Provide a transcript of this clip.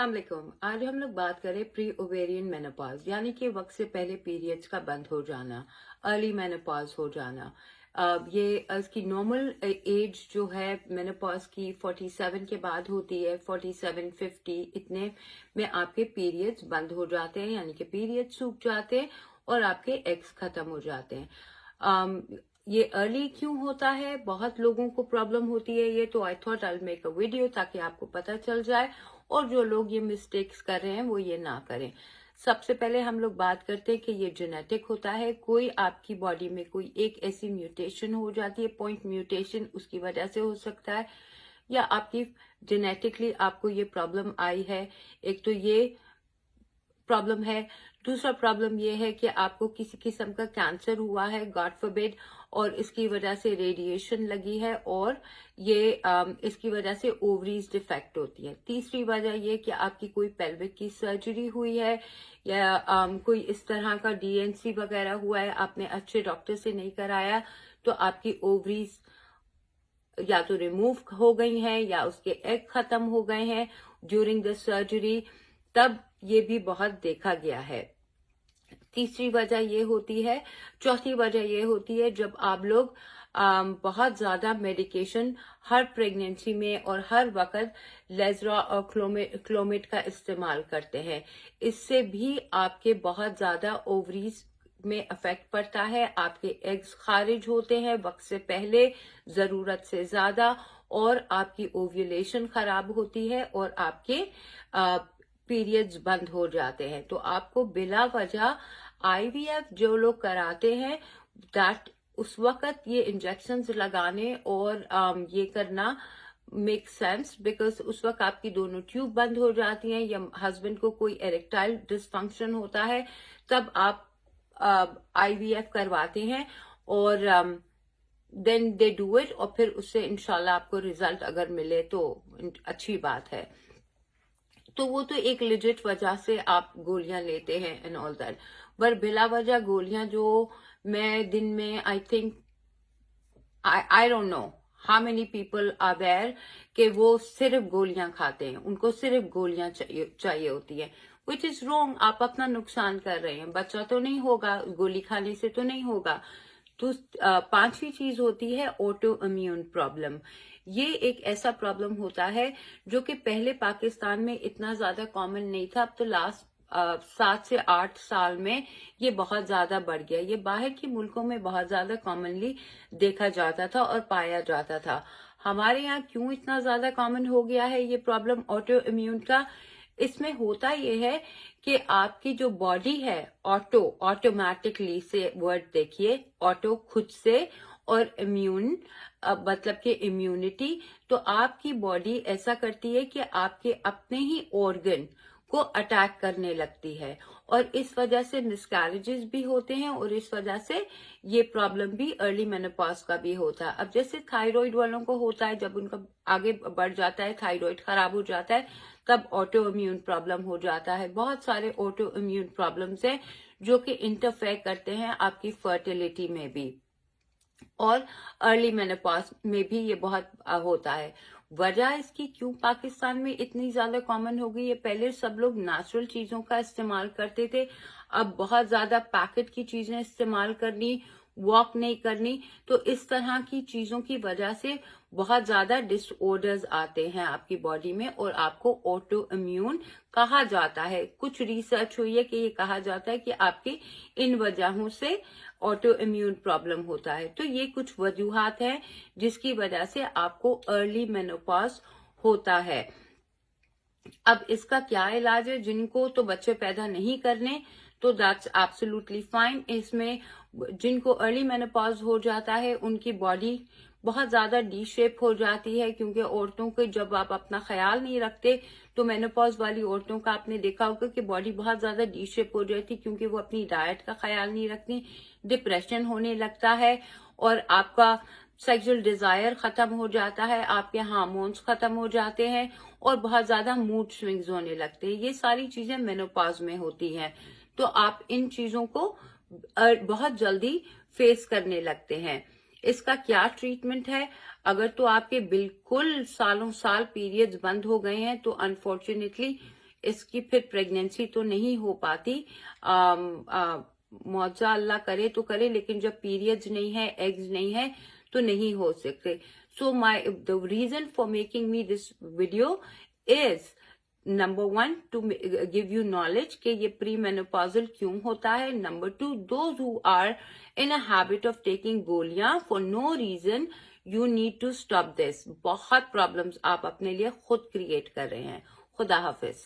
अस्सलाम वालेकुम। आज हम लोग बात करें प्री ओवेरियन मेनोपॉज यानी कि वक्त से पहले पीरियड्स का बंद हो जाना, अर्ली मेनोपॉज हो जाना। ये इसकी नॉर्मल एज जो है मेनोपॉज की 47 के बाद होती है। 47, 50 इतने में आपके पीरियड्स बंद हो जाते हैं, यानी कि पीरियड्स सूख जाते हैं और आपके एग्स खत्म हो जाते हैं। ये अर्ली क्यों होता है, बहुत लोगों को प्रॉब्लम होती है ये, तो I thought I make a video ताकि आपको पता चल जाए और जो लोग ये मिस्टेक्स कर रहे हैं वो ये ना करें। सबसे पहले हम लोग बात करते हैं कि ये जेनेटिक होता है। कोई आपकी बॉडी में कोई एक ऐसी म्यूटेशन हो जाती है, पॉइंट म्यूटेशन, उसकी वजह से हो सकता है, या आपकी जेनेटिकली आपको ये प्रॉब्लम आई है। एक तो ये प्रॉब्लम है। दूसरा प्रॉब्लम ये है कि आपको किसी किस्म का कैंसर हुआ है, गॉड फॉरबिड, और इसकी वजह से रेडिएशन लगी है और ये इसकी वजह से ओवरीज डिफेक्ट होती है। तीसरी वजह ये कि आपकी कोई पेल्विक की सर्जरी हुई है या कोई इस तरह का डीएनसी वगैरह हुआ है, आपने अच्छे डॉक्टर से नहीं कराया, तो आपकी ओवरीज या तो रिमूव हो गई हैं या उसके एग खत्म हो गए हैं ड्यूरिंग द सर्जरी, तब ये भी बहुत देखा गया है। तीसरी वजह ये होती है, चौथी वजह ये होती है जब आप लोग बहुत ज्यादा मेडिकेशन हर प्रेगनेंसी में और हर वक्त लेजरा और क्लोमिड का इस्तेमाल करते हैं। इससे भी आपके बहुत ज्यादा ओवरीज में इफेक्ट पड़ता है, आपके एग्स खारिज होते हैं वक्त से पहले, जरूरत से ज्यादा, और आपकी ओव्यूलेशन खराब होती है और आपके पीरियड्स बंद हो जाते हैं। तो आपको बिला वजह आईवीएफ जो लोग कराते हैं, दैट उस वक्त ये इंजेक्शंस लगाने और ये करना मेक सेंस, बिकॉज उस वक्त आपकी दोनों ट्यूब बंद हो जाती हैं, या हस्बैंड को कोई इरेक्टाइल डिसफंक्शन होता है, तब आप आईवीएफ करवाते हैं और देन दे डू इट, और फिर उससे इंशाल्लाह आपको रिजल्ट अगर मिले तो अच्छी बात है। तो वो तो एक लिजिट वजह से आप गोलियां लेते हैं एंड ऑल दैट, पर बिला वजह गोलियां जो मैं दिन में I think I don't know how many people are there कि वो सिर्फ गोलियां खाते हैं, उनको सिर्फ गोलियां चाहिए होती है, विच इज रॉन्ग। आप अपना नुकसान कर रहे हैं, बच्चा तो नहीं होगा, गोली खाने से तो नहीं होगा। तो पांचवी चीज होती है ऑटो इम्यून प्रॉब्लम। ये एक ऐसा प्रॉब्लम होता है जो कि पहले पाकिस्तान में इतना ज्यादा कॉमन नहीं था, अब तो लास्ट 7 से 8 साल में ये बहुत ज्यादा बढ़ गया। ये बाहर के मुल्कों में बहुत ज्यादा कॉमनली देखा जाता था और पाया जाता था। हमारे यहाँ क्यों इतना ज्यादा कॉमन हो गया है ये प्रॉब्लम ऑटो इम्यून का? इसमें होता ये है कि आपकी जो बॉडी है ऑटोमेटिकली से, वर्ड देखिए, ऑटो खुद से, और इम्यून मतलब कि इम्यूनिटी, तो आपकी बॉडी ऐसा करती है कि आपके अपने ही ऑर्गन को अटैक करने लगती है, और इस वजह से मिसकैरेजेस भी होते हैं, और इस वजह से ये प्रॉब्लम भी अर्ली मेनोपॉज का भी होता है। अब जैसे थायराइड वालों को होता है, जब उनका आगे बढ़ जाता है, थायराइड खराब हो जाता है, तब ऑटो इम्यून प्रॉब्लम हो जाता है। बहुत सारे ऑटो इम्यून प्रॉब्लम्स हैं जो कि इंटरफेयर करते हैं आपकी फर्टिलिटी में भी, और अर्ली मेनोपॉज में भी ये बहुत होता है। वजह इसकी क्यों पाकिस्तान में इतनी ज्यादा कॉमन हो गई है, पहले सब लोग नेचुरल चीजों का इस्तेमाल करते थे, अब बहुत ज्यादा पैकेट की चीजें इस्तेमाल करनी, वॉक नहीं करनी, तो इस तरह की चीजों की वजह से बहुत ज्यादा डिसऑर्डर्स आते हैं आपकी बॉडी में, और आपको ऑटो इम्यून कहा जाता है। कुछ रिसर्च हुई है कि ये कहा जाता है कि आपकी इन वजहों से ऑटो इम्यून प्रॉब्लम होता है। तो ये कुछ वजूहात हैं जिसकी वजह से आपको अर्ली मेनोपॉज होता है। अब इसका क्या इलाज है? जिनको तो बच्चे पैदा नहीं करने, तो दैट्स एब्सोल्युटली फाइन। इसमें जिनको अर्ली मेनोपॉज हो जाता है उनकी बॉडी बहुत ज्यादा डी शेप हो जाती है, क्योंकि औरतों के जब आप अपना ख्याल नहीं रखते, तो मेनोपॉज वाली औरतों का आपने देखा होगा कि बॉडी बहुत ज्यादा डी शेप हो जाती है, क्योंकि वो अपनी डाइट का ख्याल नहीं रखती, डिप्रेशन होने लगता है, और आपका सेक्सुअल डिजायर खत्म हो जाता है, आपके हार्मोन्स खत्म हो जाते हैं, और बहुत ज्यादा मूड स्विंग्स होने लगते हैं। ये सारी चीजें मेनोपॉज में होती हैं, तो आप इन चीजों को बहुत जल्दी फेस करने लगते हैं। इसका क्या ट्रीटमेंट है? अगर तो आपके बिल्कुल सालों साल पीरियड्स बंद हो गए हैं, तो अनफॉर्चुनेटली اس کی پھر پریگنینسی تو نہیں ہو پاتی. معاوضہ اللہ کرے تو کرے، لیکن جب پیریڈز نہیں ہے، ایگز نہیں ہے تو نہیں ہو سکتے. سو the reason for making me this video is number 1 to give you knowledge کہ یہ پری مینوپازل کیوں ہوتا ہے. number 2 those who are in a habit of taking گولیاں for no reason you need to stop this. بہت problems آپ اپنے لیے خود کریٹ کر رہے ہیں. خدا حافظ.